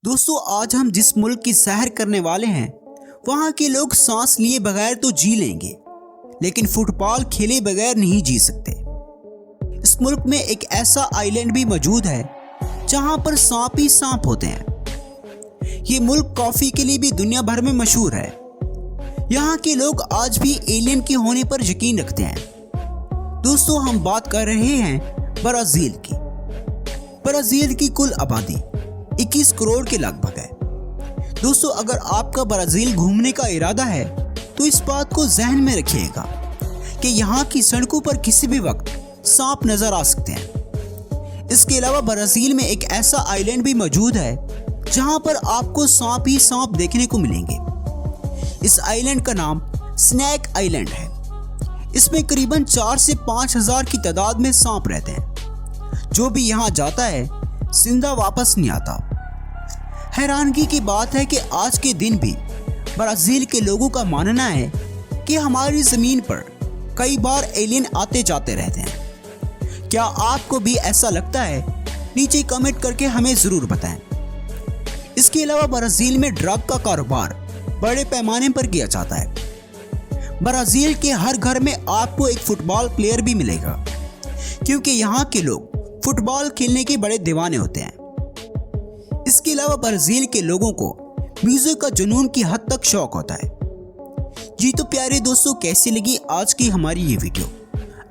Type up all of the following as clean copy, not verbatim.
दोस्तों, आज हम जिस मुल्क की सैर करने वाले हैं वहाँ के लोग सांस लिए बगैर तो जी लेंगे, लेकिन फुटबॉल खेले बगैर नहीं जी सकते। इस मुल्क में एक ऐसा आइलैंड भी मौजूद है जहाँ पर सांप ही सांप होते हैं। ये मुल्क कॉफ़ी के लिए भी दुनिया भर में मशहूर है। यहाँ के लोग आज भी एलियन के होने पर यकीन रखते हैं। दोस्तों, हम बात कर रहे हैं ब्राज़ील की। ब्राज़ील की कुल आबादी 21 करोड़ के लगभग है। दोस्तों, अगर आपका ब्राज़ील घूमने का इरादा है तो इस बात को जहन में रखिएगा कि यहाँ की सड़कों पर किसी भी वक्त सांप नजर आ सकते हैं। इसके अलावा ब्राज़ील में एक ऐसा आइलैंड भी मौजूद है जहाँ पर आपको सांप ही सांप देखने को मिलेंगे। इस आइलैंड का नाम स्नेक आइलैंड है। इसमें करीबन 4 से 5 हज़ार की तादाद में सांप रहते हैं। जो भी यहाँ जाता है जिंदा वापस नहीं आता। हैरानगी की बात है कि आज के दिन भी ब्राज़ील के लोगों का मानना है कि हमारी ज़मीन पर कई बार एलियन आते जाते रहते हैं। क्या आपको भी ऐसा लगता है? नीचे कमेंट करके हमें ज़रूर बताएं। इसके अलावा ब्राज़ील में ड्रग का कारोबार बड़े पैमाने पर किया जाता है। ब्राज़ील के हर घर में आपको एक फुटबॉल प्लेयर भी मिलेगा, क्योंकि यहाँ के लोग फुटबॉल खेलने के बड़े दीवाने होते हैं। इसके अलावा ब्राज़ील के लोगों को म्यूजिक का जुनून की हद तक शौक होता है। जी तो प्यारे दोस्तों, कैसी लगी आज की हमारी ये वीडियो?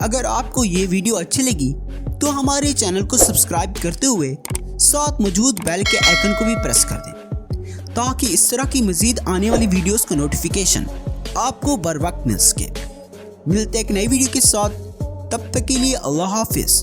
अगर आपको ये वीडियो अच्छी लगी तो हमारे चैनल को सब्सक्राइब करते हुए साथ मौजूद बेल के आइकन को भी प्रेस कर दें, ताकि इस तरह की मजीद आने वाली वीडियोस का नोटिफिकेशन आपको बर वक्त मिल सके। मिलते एक नई वीडियो के साथ, तब तक के लिए अल्लाह हाफिज़।